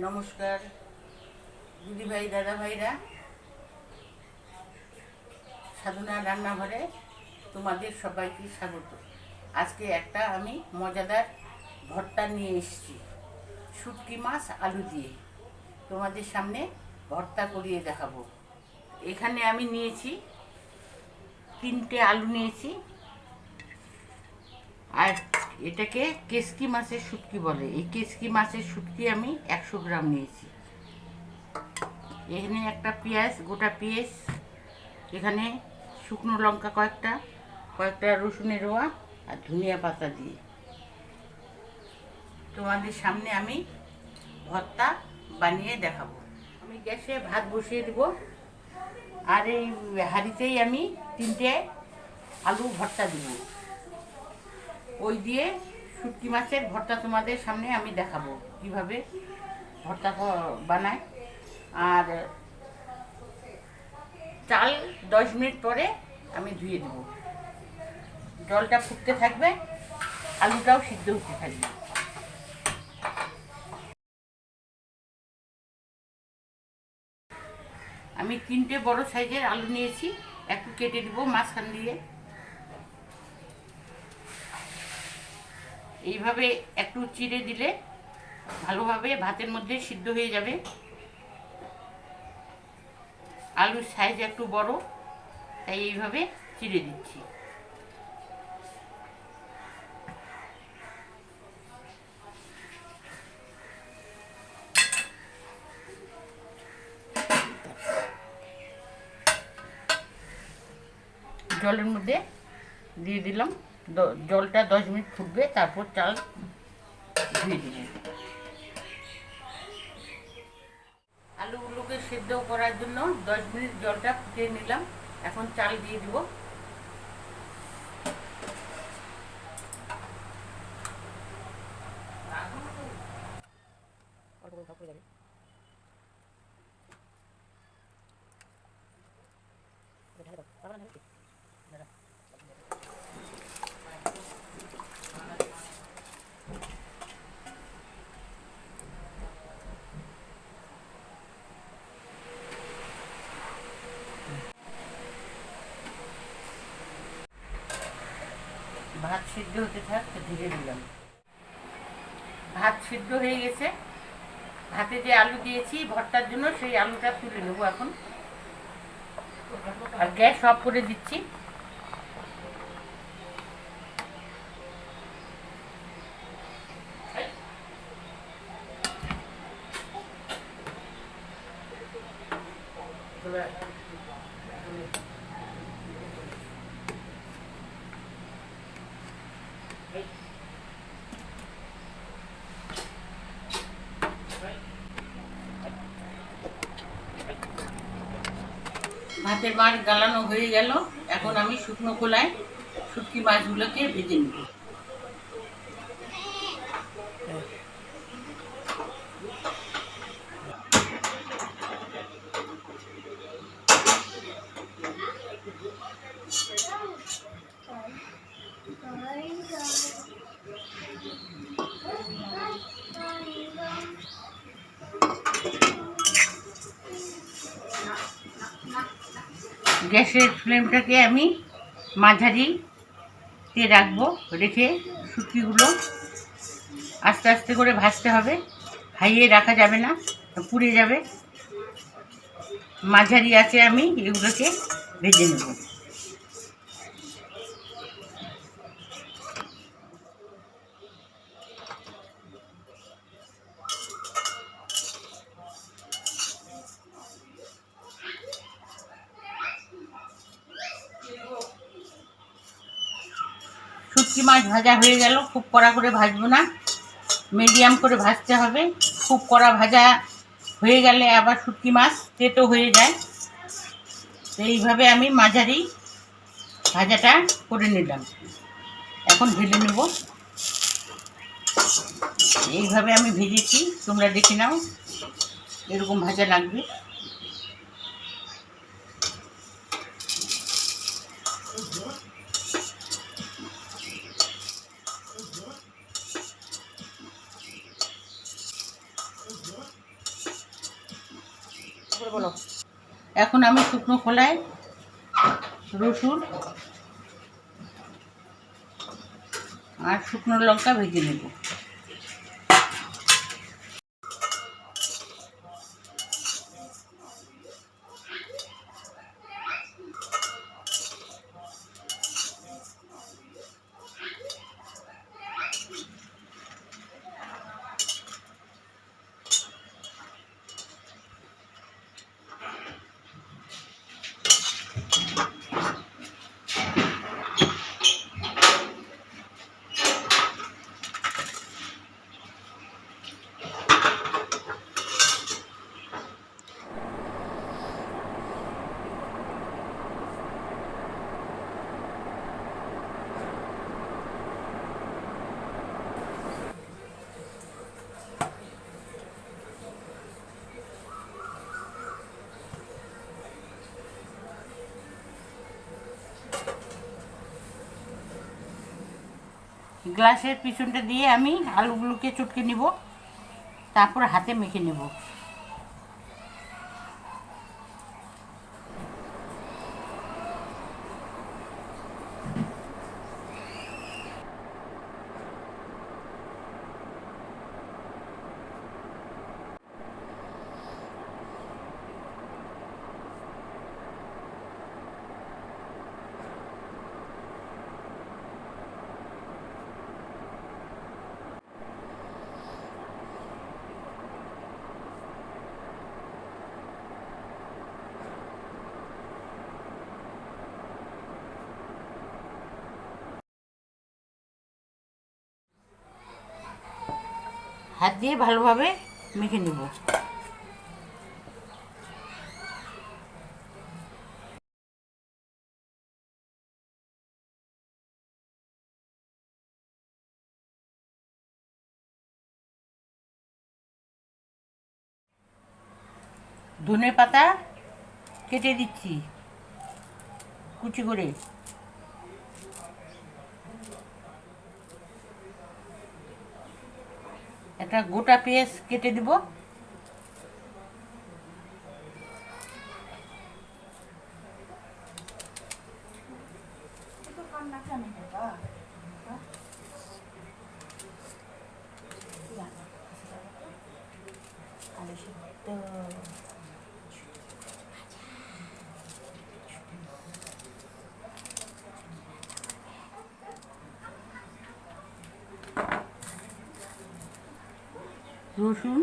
নমস্কার দিদিভাই দাদা ভাইরা, সাধনা রান্নাঘরে তোমাদের সবাইকে স্বাগত। আজকে একটা আমি মজাদার ভর্তা নিয়ে এসেছি, শুটকি মাছ আলু দিয়ে তোমাদের সামনে ভর্তা করিয়ে দেখাবো। এখানে আমি নিয়েছি 3টে আলু নিয়েছি, আর এটাকে কেসকি মাছের শুটকি বলে। এই কেসকি মাছের শুটকি আমি 100 গ্রাম নিয়েছি। এখানে একটা পেঁয়াজ, গোটা পেঁয়াজ, এখানে শুকনো লঙ্কা কয়েকটা রসুনের রোয়া আর ধনিয়া পাতা দিয়ে তোমাদের সামনে আমি ভর্তা বানিয়ে দেখাবো। আমি গ্যাসে ভাত বসিয়ে দেবো, আর এই হাঁড়িতেই আমি 3টে আলু ভর্তা দেব। ওই দিয়ে শুটকি মাছের ভর্তা তোমাদের সামনে আমি দেখাবো কিভাবে ভর্তা বানায়। আর চাল 10 মিনিট পরে আমি ধুয়ে দেবো। জলটা ফুটতে থাকবে, আলুটাও সিদ্ধ হতে থাকবে। আমি 3টে বড় সাইজের আলু নিয়েছি, একটু কেটে দিব মাঝখান দিয়ে। এইভাবে একটু চিড়ে দিলে ভালোভাবে ভাতের মধ্যে সিদ্ধ হয়ে যাবে। আলুর সাইজ একটু বড়, তাই এইভাবে চিড়ে দিচ্ছি। জলের মধ্যে দিয়ে দিলাম, জলটা 10 মিনিট ফুটবে, তারপর চাল ধুয়ে দিলাম। আলুগুলোকে সেদ্ধ করার জন্য 10 মিনিট জলটা ফুটিয়ে নিলাম। এখন চাল দিয়ে দিব। ভাত সিদ্ধ হতে থাক, ধীরে দিলাম। ভাত সিদ্ধ হয়ে গেছে। ভাতে যে আলু দিয়েছি ভর্তার জন্য, সেই আলুটা তুলে নেবো এখন। আর গ্যাস অফ করে দিচ্ছি। ভাতের মাছ গালানো হয়ে গেল। এখন আমি শুকনো খোলায় শুটকি মাছগুলোকে ভেজে নেব। গ্যাসের ফ্লেমটাকে আমি মাঝারিতে রাখবো, রেখে শুটকিগুলো আস্তে আস্তে করে ভাজতে হবে। হাইয়ে রাখা যাবে না, পুড়ে যাবে। মাঝারি আছে আমি এগুলোকে ভেজে নেব। শুটকি মাছ ভাজা হয়ে গেল। খুব কড়া করে ভাজবো না, মিডিয়াম করে ভাজতে হবে। খুব কড়া ভাজা হয়ে গেলে আবার শুটকি মাছ তেতো হয়ে যায়। তো এইভাবে আমি মাঝারি ভাজাটা করে নিলাম। এখন ভেজে নেব। এইভাবে আমি ভেজেছি, তোমরা দেখে নাও, এরকম ভাজা লাগবে। এখন আমি শুকনো খোলায় রসুন আর শুকনো লঙ্কা ভেজে নেব। গ্লাসের পিছনটা দিয়ে আমি আলুগুলোকে চটকে নিব, তারপর হাতে মেখে নেব। হাত দিয়ে ভালোভাবে মেখে নেব। ধনে পাতা কেটে দিচ্ছি কুচি করে। একটা গোটা পেঁয়াজ কেটে দিব। রসুন,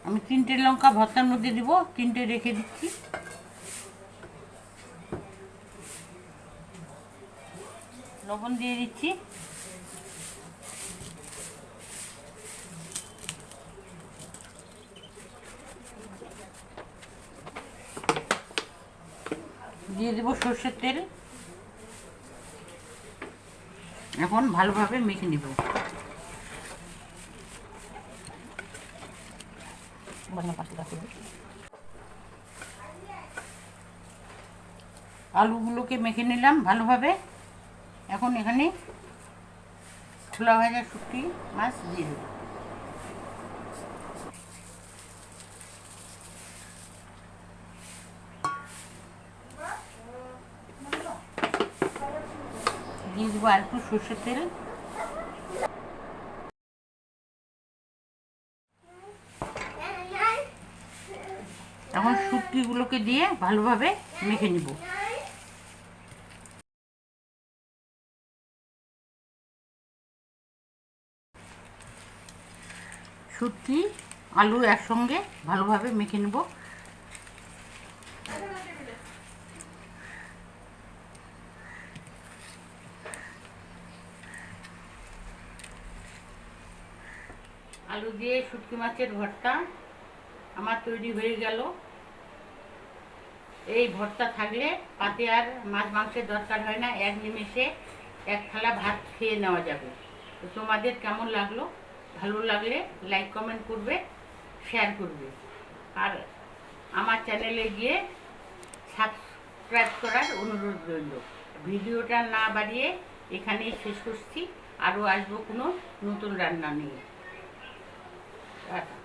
আমি 3টে লঙ্কা ভর্তার মধ্যে দিব, 3টে রেখে দিচ্ছি। লবণ দিয়ে দিচ্ছি। দিয়ে দেব সর্ষের তেল। এখন ভালোভাবে মেখে নেব। আলুগুলোকে মেখে নিলাম ভালোভাবে। এখন এখানে খোলা ভাজা শুটকি মাছ দিয়ে দেব। দিয়ে দেবো আর একটু সর্ষের তেল। এখন শুটকিগুলোকে দিয়ে ভালোভাবে মেখে নিব। শুটকি আলু একসঙ্গে ভালোভাবে মেখে নেব। আলু দিয়ে শুটকি মাছের ভর্তা আমার তৈরি হয়ে গেল। এই ভর্তা থাকলে পাতে আর মাছ মাংসের দরকার হয় না, এক নিমেষে এক থালা ভাত খেয়ে নেওয়া যাবে। তো তোমাদের কেমন লাগলো? ভালো লাগলে লাইক কমেন্ট করবে, শেয়ার করবে, আর আমার চ্যানেলে গিয়ে সাবস্ক্রাইব করার অনুরোধ রইল। ভিডিওটা না বাড়িয়ে এখানেই শেষ করছি। আরও আসবো কোনো নতুন রান্না নিয়ে। টাটা।